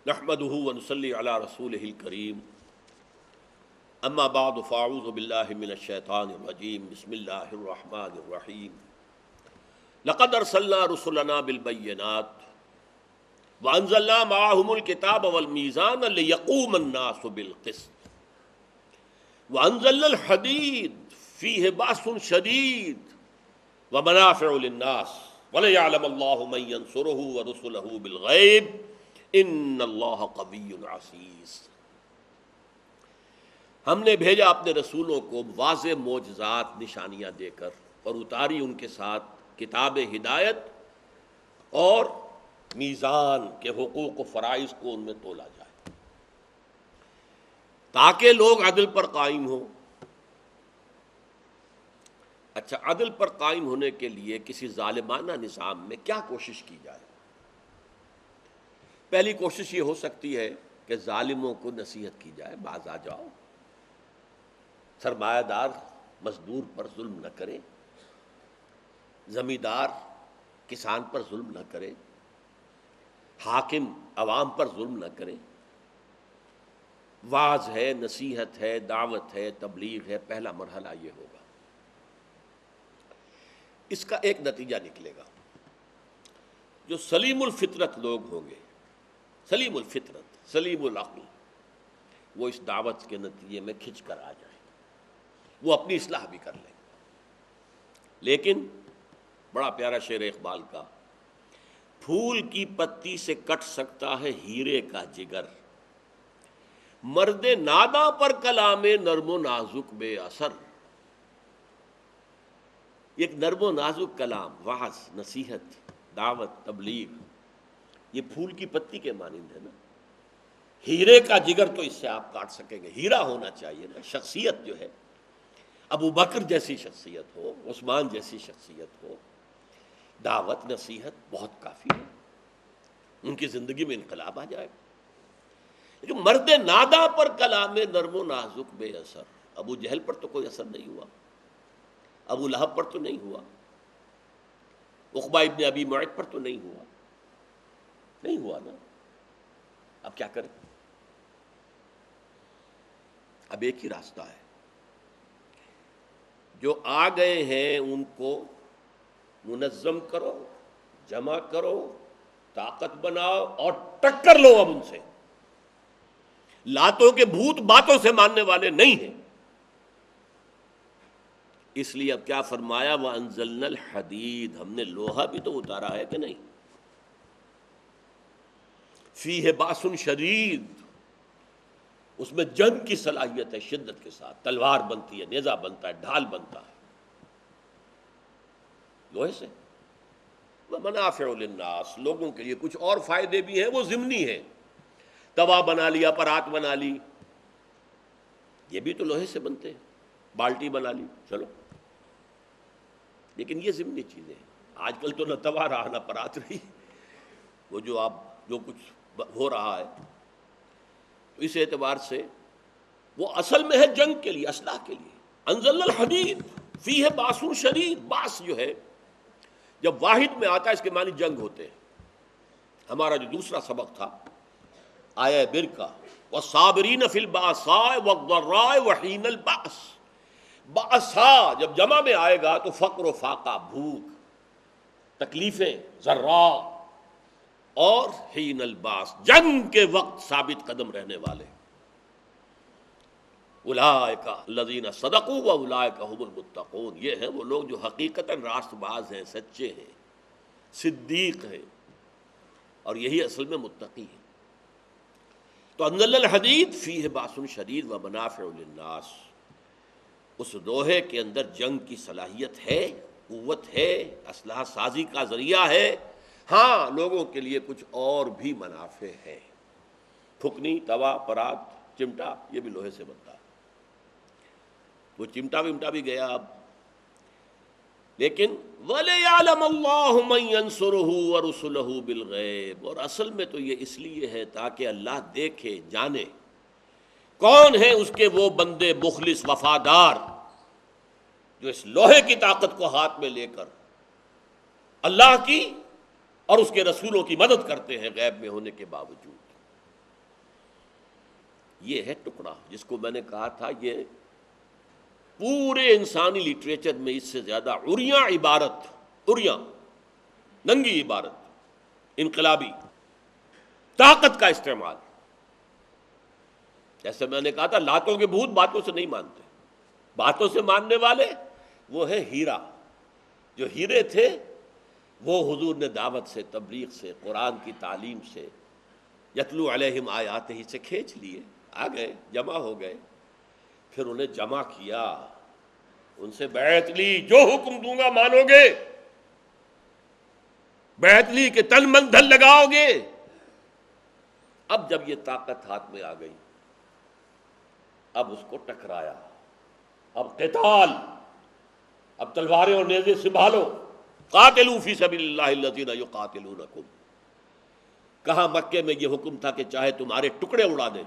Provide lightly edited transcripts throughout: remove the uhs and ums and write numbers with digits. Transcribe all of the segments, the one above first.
نحمده ونصلي على رسوله الكريم اما بعد فاعوذ بالله من الشيطان الرجيم بسم الله الرحمن الرحيم لقد ارسلنا رسلنا بالبينات وانزلنا معهم الكتاب والميزان ليقوم الناس بالقسط وانزلنا الحديد فيه بأس شديد ومنافع للناس وليعلم الله من ينصره ورسله بالغيب ان اللہ قوی عزیز۔ ہم نے بھیجا اپنے رسولوں کو واضح معجزات نشانیاں دے کر اور اتاری ان کے ساتھ کتاب ہدایت اور میزان کے حقوق و فرائض کو ان میں تولا جائے تاکہ لوگ عدل پر قائم ہوں۔ اچھا، عدل پر قائم ہونے کے لیے کسی ظالمانہ نظام میں کیا کوشش کی جائے؟ پہلی کوشش یہ ہو سکتی ہے کہ ظالموں کو نصیحت کی جائے، باز آ جاؤ، سرمایہ دار مزدور پر ظلم نہ کرے، زمیندار کسان پر ظلم نہ کرے، حاکم عوام پر ظلم نہ کرے۔ واعظ ہے، نصیحت ہے، دعوت ہے، تبلیغ ہے، پہلا مرحلہ یہ ہوگا۔ اس کا ایک نتیجہ نکلے گا، جو سلیم الفطرت لوگ ہوں گے، سلیم الفطرت، سلیم العقل، وہ اس دعوت کے نتیجے میں کھنچ کر آ جائیں، وہ اپنی اصلاح بھی کر لیں۔ لیکن بڑا پیارا شعر اقبال کا، پھول کی پتی سے کٹ سکتا ہے ہیرے کا جگر، مرد ناداں پر کلام نرم و نازک بے اثر۔ ایک نرم و نازک کلام، وعظ، نصیحت، دعوت، تبلیغ، یہ پھول کی پتی کے مانند ہے نا۔ ہیرے کا جگر تو اس سے آپ کاٹ سکیں گے، ہیرا ہونا چاہیے نا۔ شخصیت جو ہے، ابو بکر جیسی شخصیت ہو، عثمان جیسی شخصیت ہو، دعوت، نصیحت بہت کافی ہے، ان کی زندگی میں انقلاب آ جائے گا۔ لیکن مرد نادا پر کلام نرم و نازک بے اثر، ابو جہل پر تو کوئی اثر نہیں ہوا، ابو لہب پر تو نہیں ہوا، عقبہ ابن ابی معیط پر تو نہیں ہوا، نہیں ہوا نا۔ اب کیا کریں؟ اب ایک ہی راستہ ہے، جو آ گئے ہیں ان کو منظم کرو، جمع کرو، طاقت بناؤ اور ٹکر لو اب ان سے۔ لاتوں کے بھوت باتوں سے ماننے والے نہیں ہیں، اس لیے اب کیا فرمایا، وَأَنزَلْنَا الْحَدِيدَ، ہم نے لوہا بھی تو اتارا ہے کہ نہیں، فیہ باس شدید، اس میں جنگ کی صلاحیت ہے، شدت کے ساتھ تلوار بنتی ہے، نیزہ بنتا ہے، ڈھال بنتا ہے لوہے سے۔ وَمَنَافِعُ لِلنَّاسِ، لوگوں کے لیے کچھ اور فائدے بھی ہیں، وہ ضمنی ہیں، توا بنا لیا، پرات بنا لی، یہ بھی تو لوہے سے بنتے ہیں، بالٹی بنا لی، چلو، لیکن یہ ضمنی چیزیں ہیں۔ آج کل تو نہ توا رہا نہ پرات رہی، وہ جو کچھ ہو رہا ہے، تو اس اعتبار سے وہ اصل میں ہے جنگ کے لیے، اصلاح کے لیے۔ انزلنا الحدید فیہ باس شدید، باس جو ہے جب واحد میں آتا ہے اس کے معنی جنگ ہوتے ہیں۔ ہمارا جو دوسرا سبق تھا آیہ بر کا، والصابرین فی البأساء والضراء وحین البأس، بأساء جب جمع میں آئے گا تو فقر و فاقہ، بھوک، تکلیفیں، ضراء، اور حین الباس، جنگ کے وقت ثابت قدم رہنے والے۔ اولئک الذین صدقوا واولئک هم المتقون، یہ ہیں وہ لوگ جو حقیقتاً راست باز ہیں، سچے ہیں، صدیق ہیں، اور یہی اصل میں متقی ہیں۔ تو انزلنا الحدید فیہ باس شدید ومنافع للناس، اس لوہے کے اندر جنگ کی صلاحیت ہے، قوت ہے، اسلحہ سازی کا ذریعہ ہے۔ ہاں، لوگوں کے لیے کچھ اور بھی منافع ہے، پھکنی، توا، پرات، چمٹا، یہ بھی لوہے سے بنتا ہے، وہ چمٹا ومٹا بھی گیا اب۔ لیکن وَلِيَعْلَمَ اللَّهُ مَن يَنصُرُهُ وَرُسُلَهُ بِالْغَيْبِ، اور اصل میں تو یہ اس لیے ہے تاکہ اللہ دیکھے، جانے کون ہیں اس کے وہ بندے مخلص، وفادار، جو اس لوہے کی طاقت کو ہاتھ میں لے کر اللہ کی اور اس کے رسولوں کی مدد کرتے ہیں غیب میں ہونے کے باوجود۔ یہ ہے ٹکڑا، جس کو میں نے کہا تھا یہ پورے انسانی لٹریچر میں اس سے زیادہ عریاں عبارت، عریاں ننگی عبارت، انقلابی طاقت کا استعمال. جیسے میں نے کہا تھا لاتوں کے بھوت باتوں سے نہیں مانتے، باتوں سے ماننے والے وہ ہے ہیرا. جو ہیرے تھے وہ حضور نے دعوت سے، تبلیغ سے، قرآن کی تعلیم سے، یتلو علیہم آیاتہ سے کھینچ لیے، آ گئے، جمع ہو گئے. پھر انہیں جمع کیا، ان سے بیعت لی، جو حکم دوں گا مانو گے، بیعت لی کہ تن من دھن لگاؤ گے. اب جب یہ طاقت ہاتھ میں آ گئی، اب اس کو ٹکرایا، اب قتال، اب تلواریں اور نیزے سنبھالو. قاتلوا فی سبیل اللہ الذین یقاتلونکم. کہاں مکے میں یہ حکم تھا کہ چاہے تمہارے ٹکڑے اڑا دیں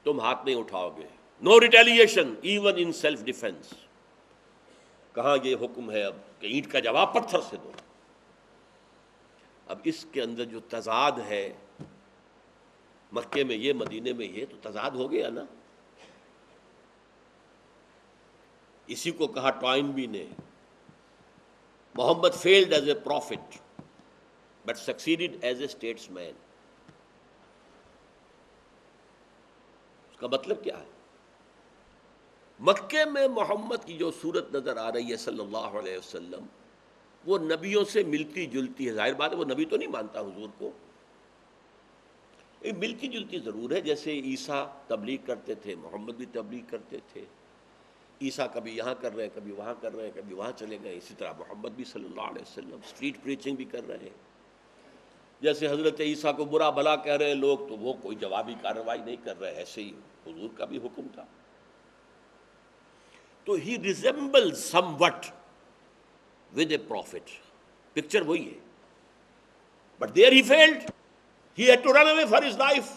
تم ہاتھ نہیں اٹھاؤ گے، no retaliation even in self defence. کہاں یہ حکم ہے اب کہ اینٹ کا جواب پتھر سے دو. اب اس کے اندر جو تضاد ہے، مکے میں یہ، مدینے میں یہ، تو تضاد ہو گیا نا. اسی کو کہا ٹوائنبی نے، Muhammad failed as a prophet but succeeded as a statesman مین. اس کا مطلب کیا ہے؟ مکے میں محمد کی جو صورت نظر آ رہی ہے صلی اللہ علیہ وسلم، وہ نبیوں سے ملتی جلتی ہے. ظاہر بات ہے وہ نبی تو نہیں مانتا حضور کو، ملتی جلتی ضرور ہے. جیسے عیسیٰ تبلیغ کرتے تھے، محمد بھی تبلیغ کرتے تھے. عیسیٰ کبھی یہاں کر رہے ہیں، کبھی وہاں کر رہے ہیں، کبھی وہاں چلے گئے. اسی طرح محمد بھی صلی اللہ علیہ وسلم اسٹریٹ پریچنگ بھی کر رہے ہیں. جیسے حضرت عیسیٰ کو برا بھلا کہہ رہے ہیں لوگ، تو وہ کوئی جوابی کارروائی نہیں کر رہے. ایسے ہی حضور کا بھی حکم تھا. تو he resemble somewhat with a prophet. Picture وہی ہے. But there he failed, he had to run away for his life.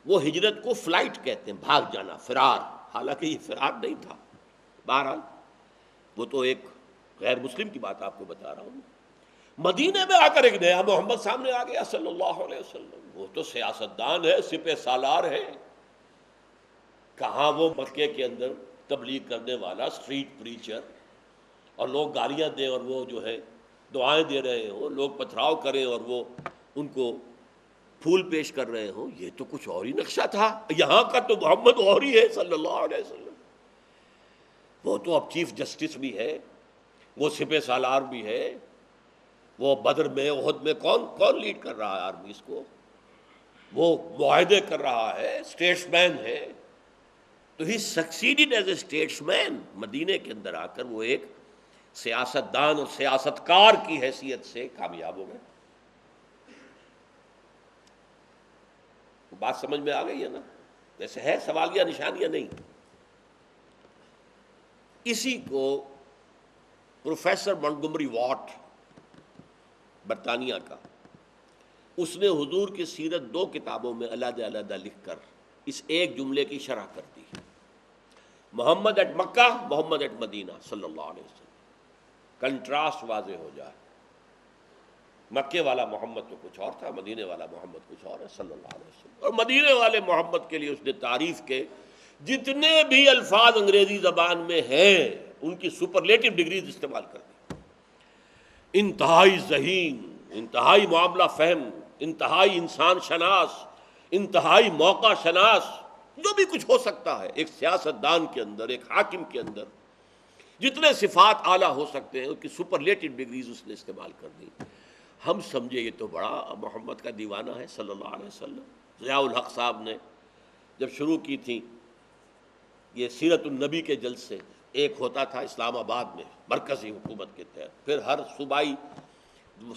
وہ ہجرت کو فلائٹ کہتے ہیں، بھاگ جانا، فرار. حالانکہ یہ فرار نہیں تھا. بہرحال وہ تو ایک غیر مسلم کی بات آپ کو بتا رہا ہوں. مدینے میں آ کر ایک نیا محمد سامنے آ گیا صلی اللہ علیہ وسلم. وہ تو سیاستدان ہے، سپہ سالار ہے. کہاں وہ مکے کے اندر تبلیغ کرنے والا اسٹریٹ پریچر، اور لوگ گالیاں دیں اور وہ جو ہے دعائیں دے رہے ہوں، لوگ پتھراؤ کریں اور وہ ان کو پھول پیش کر رہے ہوں. یہ تو کچھ اور ہی نقشہ تھا. یہاں کا تو محمد اور ہی ہے صلی اللہ علیہ وسلم. وہ تو اب چیف جسٹس بھی ہے، وہ سپہ سالار بھی ہے. وہ بدر میں، احد میں کون لیڈ کر رہا ہے آرمی اس کو؟ وہ معاہدے کر رہا ہے، اسٹیٹس مین ہے. تو ہی سکسیڈڈ ایز اے اسٹیٹس مین. مدینے کے اندر آ کر وہ ایک سیاست دان اور سیاست کار کی حیثیت سے کامیاب ہو گئے. بات سمجھ میں آ گئی ہے نا؟ ویسے ہے سوالیہ نشانیاں نہیں. اسی کو پروفیسر مونٹگومری واٹ برطانیہ کا، اس نے حضور کی سیرت 2 کتابوں میں علیحدہ علیحدہ لکھ کر اس ایک جملے کی شرح کر دی. محمد ایٹ مکہ، محمد ایٹ مدینہ صلی اللہ علیہ وسلم. کنٹراسٹ واضح ہو جائے. مکے والا محمد تو کچھ اور تھا، مدینے والا محمد کچھ اور ہے صلی اللہ علیہ وسلم. اور مدینے والے محمد کے لیے اس نے تعریف کے جتنے بھی الفاظ انگریزی زبان میں ہیں ان کی سپرلیٹو ڈگریز استعمال کر دی. انتہائی ذہین، انتہائی معاملہ فہم، انتہائی انسان شناس، انتہائی موقع شناس، جو بھی کچھ ہو سکتا ہے ایک سیاست دان کے اندر، ایک حاکم کے اندر جتنے صفات اعلیٰ ہو سکتے ہیں ان کی سپرلیٹو ڈگریز اس نے استعمال کر دی. ہم سمجھے یہ تو بڑا محمد کا دیوانہ ہے صلی اللہ علیہ وسلم. ضیاء الحق صاحب نے جب شروع کی تھی یہ سیرت النبی کے جلسے، ایک ہوتا تھا اسلام آباد میں مرکزی حکومت کے تحت، پھر ہر صوبائی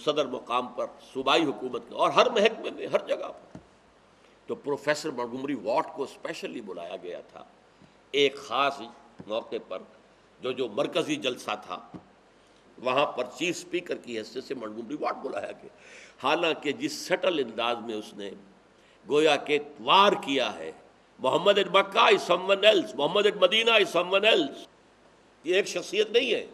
صدر مقام پر صوبائی حکومت کے، اور ہر محکمے میں، ہر جگہ پر. تو پروفیسر مونٹگومری واٹ کو اسپیشلی بلایا گیا تھا ایک خاص موقع پر، جو مرکزی جلسہ تھا وہاں پر چیف اسپیکر کی حیثیت سے مونٹگومری واٹ بلایا گیا. حالانکہ جس سٹل انداز میں اس نے گویا کہ وار کیا ہے، Muhammad at Mecca is someone else, Muhammad at Medina is someone else, یہ ایک شخصیت نہیں ہے.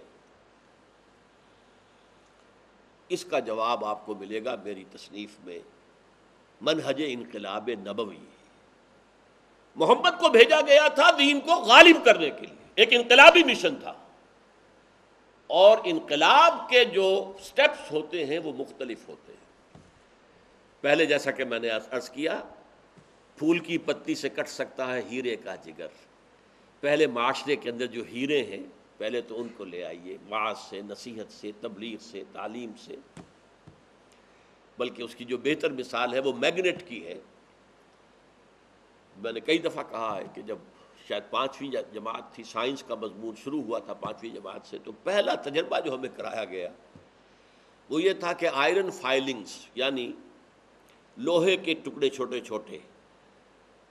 اس کا جواب آپ کو ملے گا میری تصنیف میں، منہج انقلاب نبوی. محمد کو بھیجا گیا تھا دین کو غالب کرنے کے لیے، ایک انقلابی مشن تھا، اور انقلاب کے جو سٹیپس ہوتے ہیں وہ مختلف ہوتے ہیں۔ پہلے جیسا کہ میں نے عرض کیا، پھول کی پتی سے کٹ سکتا ہے ہیرے کا جگر۔ پہلے معاشرے کے اندر جو ہیرے ہیں پہلے تو ان کو لے آئیے، وعظ سے، نصیحت سے، تبلیغ سے، تعلیم سے۔ بلکہ اس کی جو بہتر مثال ہے وہ میگنیٹ کی ہے۔ میں نے کئی دفعہ کہا ہے کہ جب شاید 5ویں جماعت تھی، سائنس کا مضمون شروع ہوا تھا 5ویں جماعت سے، تو پہلا تجربہ جو ہمیں کرایا گیا وہ یہ تھا کہ آئرن فائلنگز، یعنی لوہے کے ٹکڑے چھوٹے چھوٹے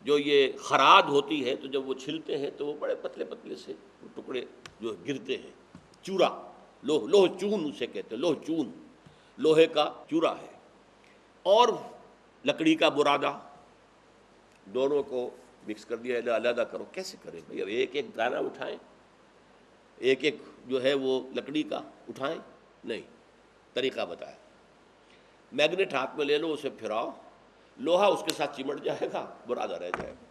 جو یہ خراد ہوتی ہے، تو جب وہ چھلتے ہیں تو وہ بڑے پتلے پتلے سے وہ ٹکڑے جو گرتے ہیں، چورا، لوہ چون اسے کہتے ہیں، لوہ چون، لوہے کا چورا ہے، اور لکڑی کا برادہ، دونوں کو مکس کر دیا، علیحدہ کرو۔ کیسے کریں بھائی؟ اب ایک ایک دانہ اٹھائیں، ایک ایک جو ہے وہ لکڑی کا اٹھائیں؟ نہیں، طریقہ بتایا۔ میگنیٹ ہاتھ میں لے لو، اسے پھراؤ، لوہا اس کے ساتھ چمٹ جائے گا، برادہ رہ جائے گا۔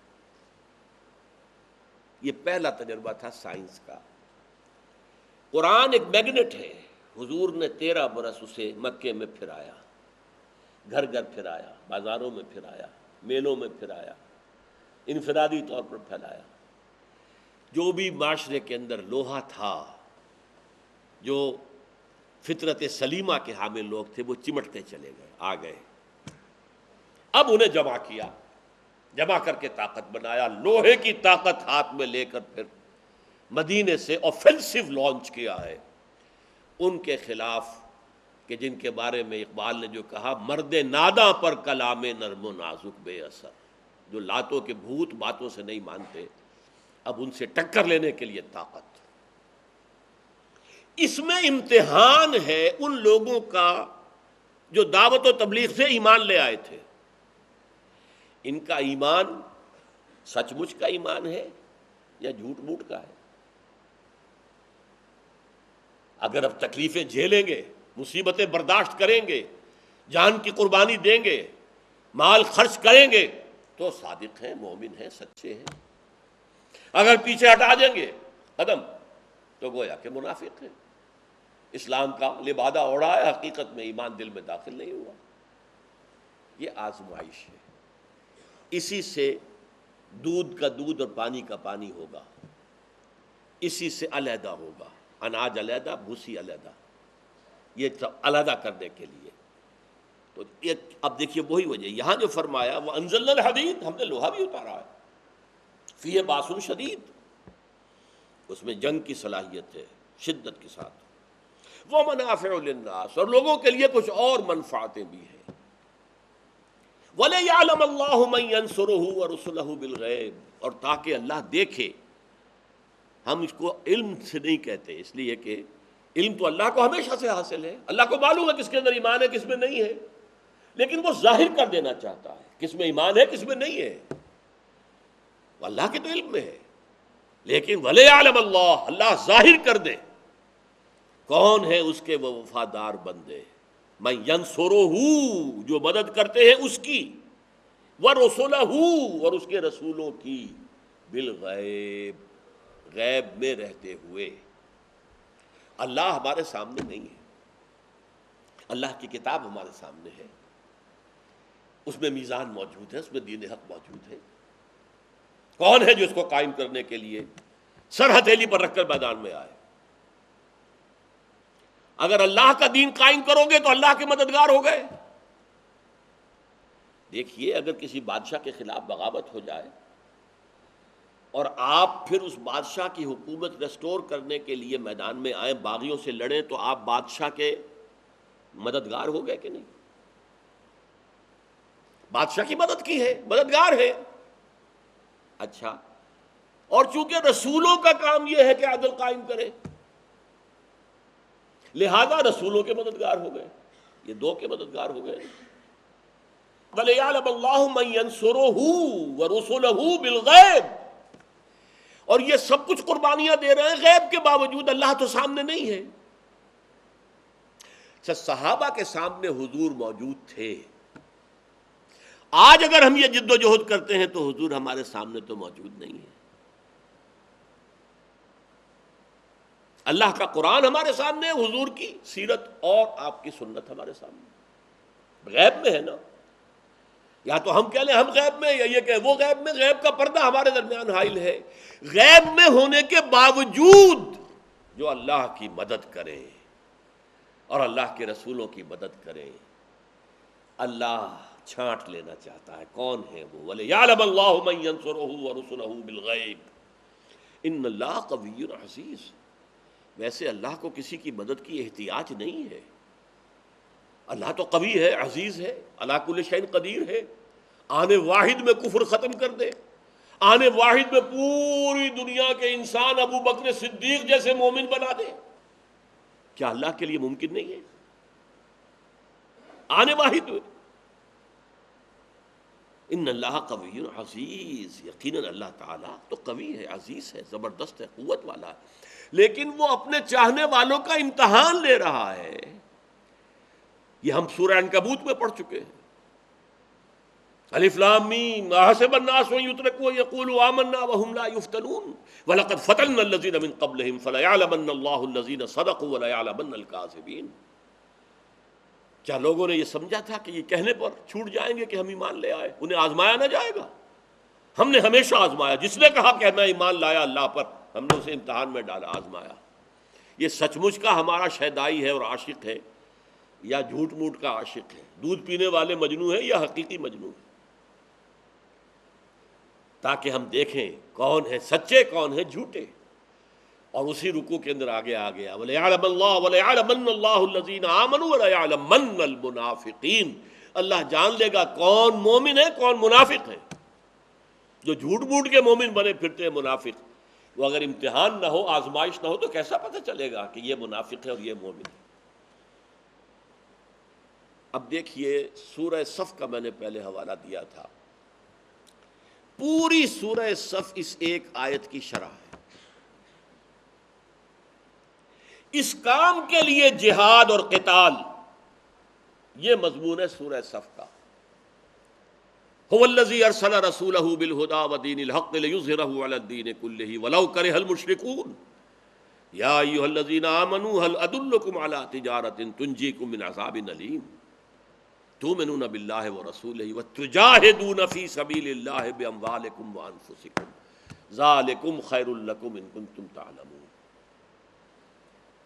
یہ پہلا تجربہ تھا سائنس کا۔ قرآن ایک میگنیٹ ہے، حضور نے 13 برس اسے مکے میں پھرایا، گھر گھر پھرایا، بازاروں میں پھرایا، میلوں میں پھرایا، انفرادی طور پر پھیلایا۔ جو بھی معاشرے کے اندر لوہا تھا، جو فطرت سلیمہ کے حامل لوگ تھے، وہ چمٹتے چلے گئے، آ گئے۔ اب انہیں جمع کیا، جمع کر کے طاقت بنایا، لوہے کی طاقت ہاتھ میں لے کر پھر مدینے سے اوفینسو لانچ کیا ہے ان کے خلاف، کہ جن کے بارے میں اقبال نے جو کہا، مرد ناداں پر کلام نرم و نازک بے اثر، جو لاتوں کے بھوت باتوں سے نہیں مانتے، اب ان سے ٹکر لینے کے لیے طاقت۔ اس میں امتحان ہے ان لوگوں کا جو دعوت و تبلیغ سے ایمان لے آئے تھے۔ ان کا ایمان سچ مچ کا ایمان ہے یا جھوٹ موٹ کا ہے؟ اگر اب تکلیفیں جھیلیں گے، مصیبتیں برداشت کریں گے، جان کی قربانی دیں گے، مال خرچ کریں گے، تو صادق ہیں، مومن ہیں، سچے ہیں۔ اگر پیچھے ہٹا دیں گے قدم، تو گویا کہ منافق ہیں، اسلام کا لبادہ اوڑھا ہے، حقیقت میں ایمان دل میں داخل نہیں ہوا۔ یہ آزمائش ہے، اسی سے دودھ کا دودھ اور پانی کا پانی ہوگا، اسی سے علیحدہ ہوگا، اناج علیحدہ، بھوسی علیحدہ، یہ سب علیحدہ کرنے کے لیے۔ تو اب دیکھیے وہی وجہ، یہاں جو فرمایا وہ انزلنا الحدید، ہم نے لوہا بھی اتارا ہے، فیہ باس شدید، اس میں جنگ کی صلاحیت ہے شدت کے ساتھ، ومنافع للناس، اور لوگوں کے لیے کچھ اور منفعتیں بھی ہیں، وَلِيَعْلَمَ اللَّهُ مَن يَنصُرُهُ وَرُسُلَهُ بِالْغَيْبِ، اور تاکہ اللہ دیکھے۔ ہم اس کو علم سے نہیں کہتے، اس لیے کہ علم تو اللہ کو ہمیشہ سے حاصل ہے، اللہ کو معلوم ہے کس کے اندر ایمان ہے کس میں نہیں ہے، لیکن وہ ظاہر کر دینا چاہتا ہے کس میں ایمان ہے کس میں نہیں ہے، اللہ کے تو علم میں ہے، لیکن وَلِيَعْلَمَ اللَّهُ، اللہ ظاہر کر دے کون ہے اس کے وہ وفادار بندے، مَن يَنصُرُهُ، جو مدد کرتے ہیں اس کی، وَرُسُلَهُ، اور اس کے رسولوں کی، بالغیب، غیب میں رہتے ہوئے۔ اللہ ہمارے سامنے نہیں ہے، اللہ کی کتاب ہمارے سامنے ہے، اس میں میزان موجود ہے، اس میں دین حق موجود ہے۔ کون ہے جو اس کو قائم کرنے کے لیے سر ہتھیلی پر رکھ کر میدان میں آئے؟ اگر اللہ کا دین قائم کرو گے تو اللہ کے مددگار ہو گئے۔ دیکھیے، اگر کسی بادشاہ کے خلاف بغاوت ہو جائے اور آپ پھر اس بادشاہ کی حکومت ریسٹور کرنے کے لیے میدان میں آئیں، باغیوں سے لڑیں، تو آپ بادشاہ کے مددگار ہو گئے کہ نہیں؟ بادشاہ کی مدد کی ہے، مددگار ہے۔ اچھا، اور چونکہ رسولوں کا کام یہ ہے کہ عدل قائم کرے، لہذا رسولوں کے مددگار ہو گئے، یہ دو کے مددگار ہو گئے۔ وَلِيَعْلَمَ اللَّهُ مَن يَنصُرُهُ وَرُسُلَهُ بِالْغَيْبِ، اور یہ سب کچھ قربانیاں دے رہے ہیں غیب کے باوجود، اللہ تو سامنے نہیں ہے۔ اچھا، صحابہ کے سامنے حضور موجود تھے، آج اگر ہم یہ جد و جہد کرتے ہیں تو حضور ہمارے سامنے تو موجود نہیں ہے، اللہ کا قرآن ہمارے سامنے ہے، حضور کی سیرت اور آپ کی سنت ہمارے سامنے، غیب میں ہے نا، یا تو ہم کہہ لیں ہم غیب میں، یا یہ کہ وہ غیب میں، غیب کا پردہ ہمارے درمیان حائل ہے۔ غیب میں ہونے کے باوجود جو اللہ کی مدد کرے اور اللہ کے رسولوں کی مدد کرے، اللہ چھانٹ لینا چاہتا ہے کون ہے وہ، وَلِيَعْلَمَ اللَّهُ مَن يَنصُرُهُ وَرُسُلَهُ بِالْغَيْبِ إِنَّ اللَّهَ قَوِيٌّ عَزِيزٌ۔ ویسے اللہ کو کسی کی مدد کی احتیاج نہیں ہے، اللہ تو قوی ہے، عزیز ہے، علی کل شیء قدیر ہے، آنے واحد میں کفر ختم کر دے، آنے واحد میں پوری دنیا کے انسان ابو بکر صدیق جیسے مومن بنا دے، کیا اللہ کے لیے ممکن نہیں ہے؟ آنے واحد میں، ان اللہ قوی عزیز، یقیناً اللہ تعالیٰ تو قوی ہے، عزیز ہے، زبردست ہے، قوت والا ہے، لیکن وہ اپنے چاہنے والوں کا امتحان لے رہا ہے۔ یہ ہم سورہ عنکبوت میں پڑھ چکے ہیں، الف لام میم احسب الناس ان یترکوا یقولوا آمنا وهم لا یفتنون ولقد فتنا الذین من قبلهم فلیعلمن اللہ الذین صدقوا ولیعلمن الکاذبین۔ کیا لوگوں نے یہ سمجھا تھا کہ یہ کہنے پر چھوٹ جائیں گے کہ ہم ایمان لے آئے؟ انہیں آزمایا نہ جائے گا؟ ہم نے ہمیشہ آزمایا، جس نے کہا کہ میں ایمان لایا اللہ پر، ہم نے اسے امتحان میں ڈالا، آزمایا۔ یہ سچ مچ کا ہمارا شیدائی ہے اور عاشق ہے، یا جھوٹ موٹ کا عاشق ہے، دودھ پینے والے مجنو ہے یا حقیقی مجنو ہے، تاکہ ہم دیکھیں کون ہے سچے کون ہے جھوٹے۔ اور اسی رکوع کے اندر آگے آ گیا وَلِيَعْلَمَ اللَّهُ وَلَيَعْلَمَنَّ اللَّهُ الَّذِينَ آمَنُوا وَلَيَعْلَمَنَّ الْمُنَافِقِينَ۔ اللہ جان لے گا کون مومن ہے کون منافق ہے۔ جو جھوٹ موٹ کے مومن بنے پھرتے ہیں منافق، وہ اگر امتحان نہ ہو، آزمائش نہ ہو، تو کیسا پتہ چلے گا کہ یہ منافق ہے اور یہ مومن ہے؟ اب دیکھیے سورہ صف کا میں نے پہلے حوالہ دیا تھا، پوری سورہ صف اس ایک آیت کی شرح ہے۔ اس کام کے لیے جہاد اور قتال، یہ مضمون ہے سورہ صف کا۔ هو الذی ارسل رسولہ بالہدی ودین الحق لیظہرہ علی الدین کلہ ولو کرہ المشرکون یا ایھا الذین آمنوا هل ادلکم علی تجارۃ تنجیکم من عذاب علیم تؤمنون باللہ ورسولہ وتجاہدون فی سبیل اللہ باموالکم وانفسکم ذالکم خیر لکم ان کنتم تعلمون۔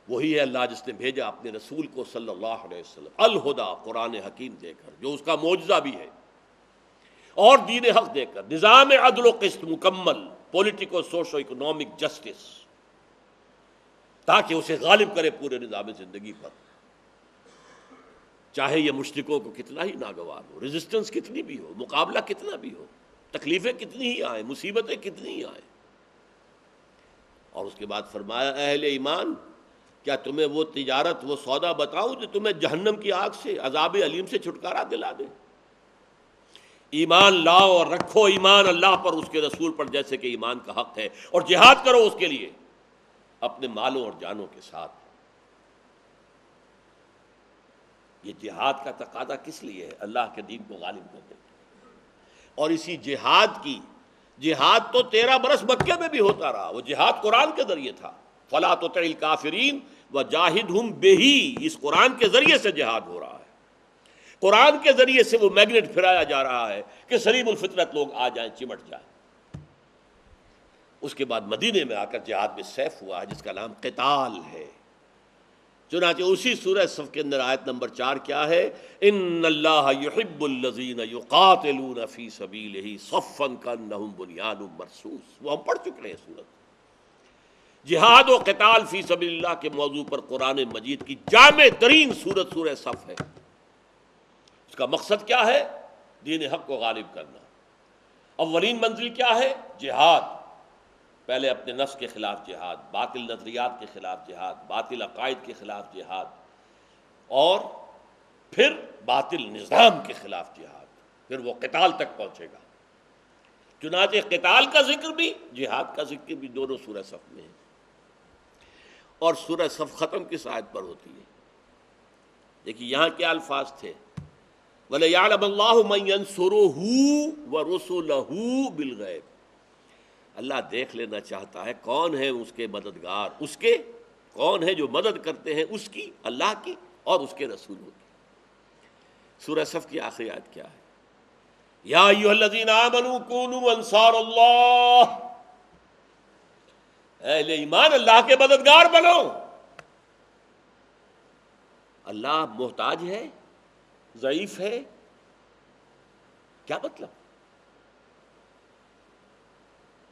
وہی ہے اللہ جس نے بھیجا اپنے رسول کو صلی اللہ علیہ وسلم الہدا، قرآن حکیم دے کر، جو اس کا معجزہ بھی ہے، اور دین حق دے کر، نظام عدل و قسط مکمل، پولیٹیکو سوشو اکنامک جسٹس، تاکہ اسے غالب کرے پورے نظام زندگی پر، چاہے یہ مشرکوں کو کتنا ہی ناگوار ہو، ریزسٹنس کتنی بھی ہو، مقابلہ کتنا بھی ہو، تکلیفیں کتنی ہی آئیں، مصیبتیں کتنی ہی آئیں۔ اور اس کے بعد فرمایا اہل ایمان، کیا تمہیں وہ تجارت، وہ سودا بتاؤں جو تمہیں جہنم کی آگ سے، عذاب علیم سے چھٹکارا دلا دے؟ ایمان لاؤ اور رکھو ایمان اللہ پر، اس کے رسول پر، جیسے کہ ایمان کا حق ہے، اور جہاد کرو اس کے لیے اپنے مالوں اور جانوں کے ساتھ۔ یہ جہاد کا تقاضا کس لیے ہے؟ اللہ کے دین کو غالب کرنے کے۔ اور اسی جہاد تو 13 برس مکے میں بھی ہوتا رہا، وہ جہاد قرآن کے ذریعے تھا۔ فَلَا تُطِعِ الْكَافِرِينَ وَجَاهِدْهُمْ بِهِ، اس قرآن کے ذریعے سے جہاد ہو رہا ہے، قرآن کے ذریعے سے وہ میگنیٹ پھرایا جا رہا ہے کہ سلیم الفطرت لوگ آ جائیں، چمٹ جائیں۔ اس کے بعد مدینے میں آ کر جہاد میں سیف ہوا ہے، جس کا نام قتال ہے۔ چنانچہ اسی سورہ صف کے اندر آیت نمبر 4 کیا ہے؟ ان اللہ یحب الذین یقاتلون فی سبیلہ صفا کانہم بنیان مرصوص۔ وہ ہم پڑھ چکے ہیں سورت۔ جہاد و قتال فی سبیل اللہ کے موضوع پر قرآن مجید کی جامع ترین سورت سورہ صف ہے۔ اس کا مقصد کیا ہے؟ دین حق کو غالب کرنا۔ اولین منزل کیا ہے؟ جہاد۔ پہلے اپنے نفس کے خلاف جہاد، باطل نظریات کے خلاف جہاد، باطل عقائد کے خلاف جہاد، اور پھر باطل نظام کے خلاف جہاد، پھر وہ قتال تک پہنچے گا۔ چنانچہ قتال کا ذکر بھی، جہاد کا ذکر بھی دونوں سورہ صف میں ہے۔ اور سورہ صف ختم کس آیت پر ہوتی ہے؟ دیکھیے یہاں کیا الفاظ تھے؟ وَلَيَعْلَمَ اللَّهُ مَن يَنصُرُهُ وَرُسُلَهُ بِالْغَيْبِ۔ اللہ دیکھ لینا چاہتا ہے کون ہے اس کے مددگار، اس کے کون ہے جو مدد کرتے ہیں اس کی، اللہ کی اور اس کے رسولوں کی۔ سورہ صف کی آخری آیت کیا ہے؟ یا ایھا الذین آمنوا کونوا انصار اللہ، اے اہل ایمان اللہ کے مددگار بنو۔ اللہ محتاج ہے، ضعیف ہے، کیا مطلب؟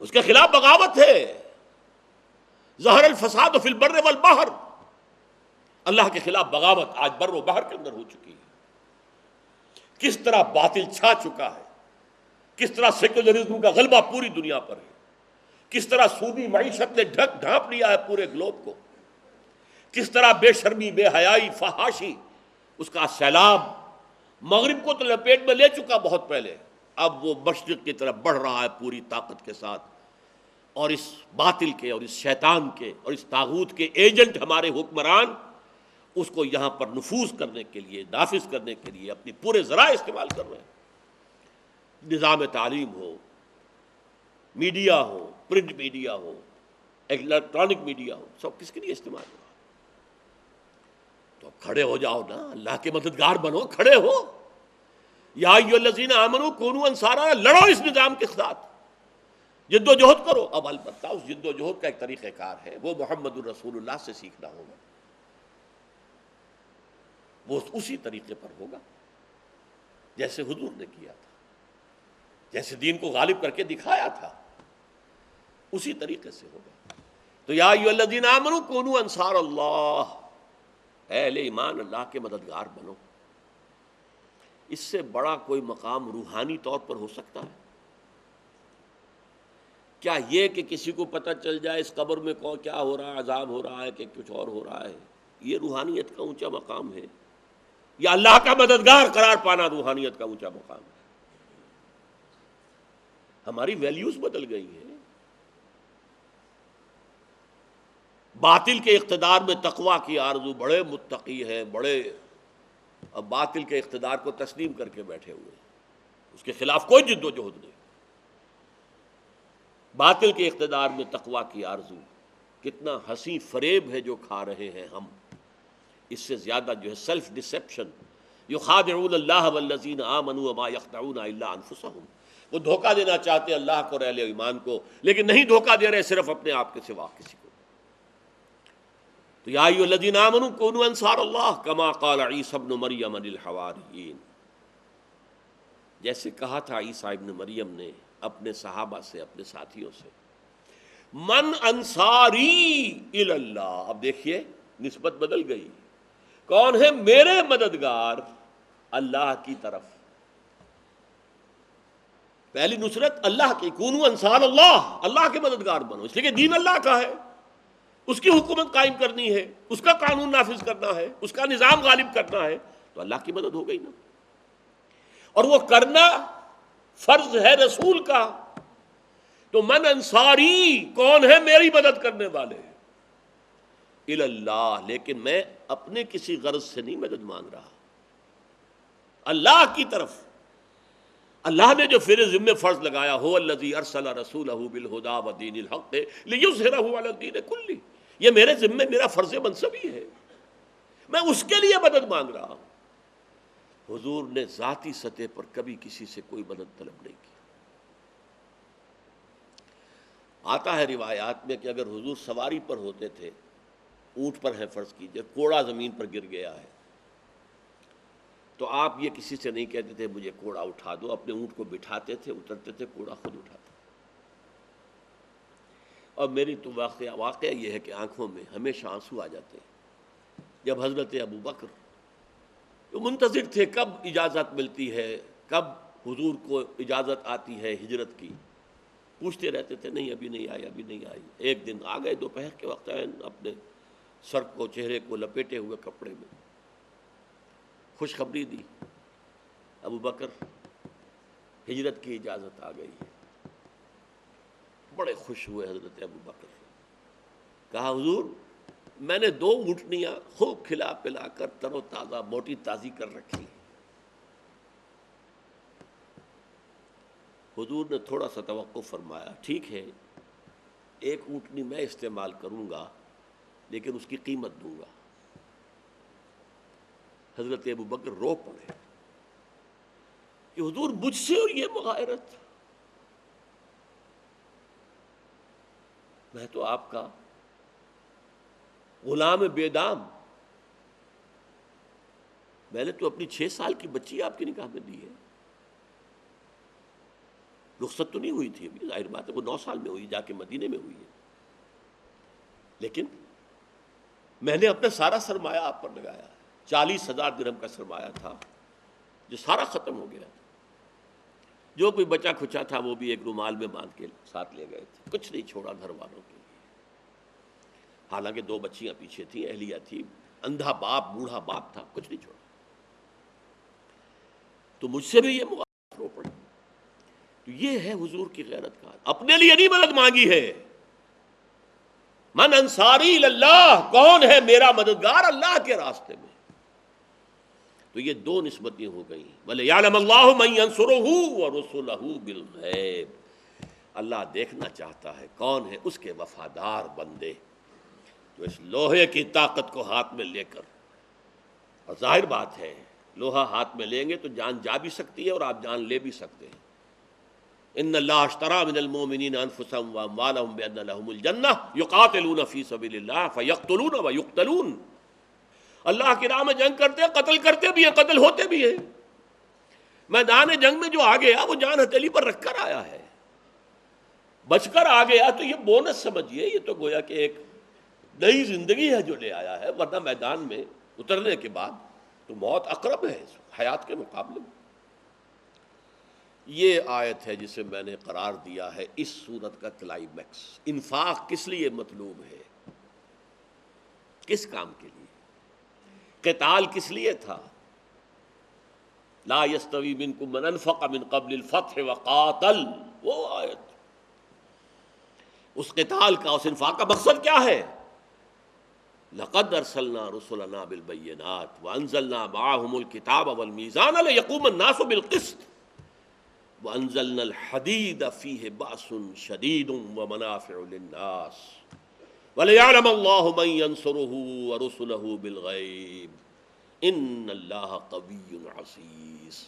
اس کے خلاف بغاوت ہے، ظہر الفساد فی البر والبحر، اللہ کے خلاف بغاوت آج بر و بحر کے اندر ہو چکی ہے۔ کس طرح باطل چھا چکا ہے، کس طرح سیکولرزم کا غلبہ پوری دنیا پر ہے، کس طرح سودی معیشت نے ڈھانپ لیا ہے پورے گلوب کو، کس طرح بے شرمی، بے حیائی، فحاشی، اس کا سیلاب مغرب کو تو لپیٹ میں لے چکا بہت پہلے، اب وہ مشرق کی طرف بڑھ رہا ہے پوری طاقت کے ساتھ، اور اس باطل کے اور اس شیطان کے اور اس طاغوت کے ایجنٹ ہمارے حکمران اس کو یہاں پر نفوذ کرنے کے لیے، نافذ کرنے کے لیے اپنی پورے ذرائع استعمال کر رہے ہیں۔ نظام تعلیم ہو، میڈیا ہو، پرنٹ میڈیا ہو، الیکٹرانک میڈیا ہو، سب کس کے لیے استعمال ہو رہا ہے؟ تو کھڑے ہو جاؤ نا، اللہ کے مددگار بنو، کھڑے ہو۔ یا ایھا الذین آمنوا کونوا انصارا، لڑو اس نظام کے ساتھ، جد و جہد کرو۔ اب البتہ اس جد و جہد کا ایک طریقہ کار ہے، وہ محمد الرسول اللہ سے سیکھنا ہوگا، وہ اسی طریقے پر ہوگا جیسے حضور نے کیا تھا، جیسے دین کو غالب کر کے دکھایا تھا، اسی طریقے سے ہوگا۔ تو یا ایھا الذین آمنوا کونوا انصار اللہ، اے اہل ایمان اللہ کے مددگار بنو۔ اس سے بڑا کوئی مقام روحانی طور پر ہو سکتا ہے کیا؟ یہ کہ کسی کو پتہ چل جائے اس قبر میں کیا ہو رہا ہے، عذاب ہو رہا ہے کہ کچھ اور ہو رہا ہے، یہ روحانیت کا اونچا مقام ہے؟ یا اللہ کا مددگار قرار پانا روحانیت کا اونچا مقام ہے؟ ہماری ویلیوز بدل گئی ہیں۔ باطل کے اقتدار میں تقویٰ کی آرزو، بڑے متقی ہیں، بڑے، اب باطل کے اقتدار کو تسلیم کر کے بیٹھے ہوئے ہیں، اس کے خلاف کوئی جد و جہد نہیں۔ باطل کے اقتدار میں تقویٰ کی آرزو، کتنا ہنسی فریب ہے جو کھا رہے ہیں ہم، اس سے زیادہ جو ہے سیلف ڈسیپشن، یخادعون اللہ والذین آمنوا وما یخدعون الا انفسهم، وہ دھوکہ دینا چاہتے ہیں اللہ کو اور اہل ایمان کو، لیکن نہیں دھوکہ دے رہے صرف اپنے آپ کے سوا کسی کو۔ تو یا ایھا الذین آمنوا کونوا انصار اللہ کما قال عیسی ابن مریم للحواریین، جیسے کہا تھا عیسیٰ ابن مریم نے اپنے صحابہ سے، اپنے ساتھیوں سے، من انصاری الی اللہ۔ اب دیکھیے نسبت بدل گئی، کون ہے میرے مددگار اللہ کی طرف؟ پہلی نصرت اللہ کی، کونوا انصار اللہ، اللہ کے مددگار بنو، اس لیے کہ دین اللہ کا ہے، اس کی حکومت قائم کرنی ہے، اس کا قانون نافذ کرنا ہے، اس کا نظام غالب کرنا ہے، تو اللہ کی مدد ہو گئی نا۔ اور وہ کرنا فرض ہے رسول کا۔ تو من انصاری، کون ہے میری مدد کرنے والے؟ الی اللہ، لیکن میں اپنے کسی غرض سے نہیں مدد مانگ رہا، اللہ کی طرف۔ اللہ نے جو پھر ذمہ فرض لگایا، هو الذی ارسل رسولہ بالہدی ودین الحق لیظہرہ علی الدین کلہ، یہ میرے ذمہ، میرا فرض منصبی ہے، میں اس کے لیے مدد مانگ رہا ہوں۔ حضور نے ذاتی سطح پر کبھی کسی سے کوئی مدد طلب نہیں کی۔ آتا ہے روایات میں کہ اگر حضور سواری پر ہوتے تھے، اونٹ پر ہے فرض کیجئے، کوڑا زمین پر گر گیا ہے، تو آپ یہ کسی سے نہیں کہتے تھے مجھے کوڑا اٹھا دو، اپنے اونٹ کو بٹھاتے تھے، اترتے تھے، کوڑا خود اٹھاتے۔ اور میری تو واقعہ یہ ہے کہ آنکھوں میں ہمیشہ آنسو آ جاتے ہیں جب حضرت ابو بکر وہ منتظر تھے کب اجازت ملتی ہے، کب حضور کو اجازت آتی ہے ہجرت کی، پوچھتے رہتے تھے نہیں ابھی نہیں آئی، ابھی نہیں آئی۔ ایک دن آ گئے دوپہر کے وقت، اپنے سر کو، چہرے کو لپیٹے ہوئے کپڑے میں، خوشخبری دی، ابو بکر ہجرت کی اجازت آ گئی ہے۔ بڑے خوش ہوئے حضرت ابو بکر، کہا حضور میں نے 2 اونٹنیاں خوب کھلا پلا کر تر و تازہ موٹی تازی کر رکھی، حضور نے تھوڑا سا توقف فرمایا، ٹھیک ہے ایک اونٹنی میں استعمال کروں گا لیکن اس کی قیمت دوں گا۔ حضرت ابو بکر رو پڑے کہ حضور مجھ سے اور یہ مغایرت، میں تو آپ کا غلام بے دام، میں نے تو اپنی 6 سال کی بچی آپ کے نکاح میں دی ہے، رخصت تو نہیں ہوئی تھی ابھی، ظاہر بات ہے وہ 9 سال میں ہوئی، جا کے مدینے میں ہوئی ہے، لیکن میں نے اپنا سارا سرمایہ آپ پر لگایا، 40,000 درہم کا سرمایہ تھا جو سارا ختم ہو گیا، جو کوئی بچا کھچا تھا وہ بھی ایک رومال میں باندھ کے ساتھ لے گئے تھے، کچھ نہیں چھوڑا گھر والوں کے لیے، حالانکہ 2 بچیاں پیچھے تھیں، اہلیہ تھی، اندھا باپ بوڑھا باپ تھا، کچھ نہیں چھوڑا۔ تو مجھ سے بھی یہ مغالطہ رو پڑی، تو یہ ہے حضور کی غیرت کا، اپنے لیے نہیں مدد مانگی ہے، من انصاری اللہ، کون ہے میرا مددگار اللہ کے راستے میں، تو یہ 2 نسبتیں ہو گئیں، وَلِيَعْلَمَ اللَّهُ مَن يَنصُرُهُ وَرُسُلَهُ بِالْغَیبِ، اللہ دیکھنا چاہتا ہے کون ہے اس کے وفادار بندے جو اس لوہے کی طاقت کو ہاتھ میں لے کر، اور ظاہر بات ہے لوہا ہاتھ میں لیں گے تو جان جا بھی سکتی ہے اور آپ جان لے بھی سکتے ہیں، ان اللہ اشترى من المؤمنین انفسهم واموالهم بان لهم الجنہ یقاتلون فی سبیل اللہ فیقتلون ویقتلون، اللہ کی راہ میں جنگ کرتے ہیں، قتل کرتے بھی ہیں، قتل ہوتے بھی ہیں، میدان جنگ میں جو آ گیا وہ جان ہتھیلی پر رکھ کر آیا ہے، بچ کر آ گیا تو یہ بونس سمجھیے، یہ تو گویا کہ ایک نئی زندگی ہے جو لے آیا ہے، ورنہ میدان میں اترنے کے بعد تو موت اقرب ہے حیات کے مقابلے میں۔ یہ آیت ہے جسے میں نے قرار دیا ہے اس سورت کا کلائمیکس۔ انفاق کس لیے مطلوب ہے، کس کام کے لیے، قتال کس لیے تھا، لا یستوی منکم من انفق من قبل الفتح وقاتل، وہ آیت، اس قتال کا، اس انفاق کا مقصد کیا ہے، لقد ارسلنا رسلنا بالبینات وانزلنا معهم الکتاب والمیزان لیقوم الناس بالقسط وانزلنا الحدید فیہ بأس شدید ومنافع للناس ولیعلم اللہ من ینصرہ ورسلہ بالغیب ان اللہ قوی عزیز۔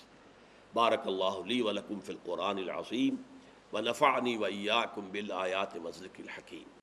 بارک اللہ لی ولکم فی القرآن العظیم ونفعنی وإیاکم بالآیات والذکر الحکیم۔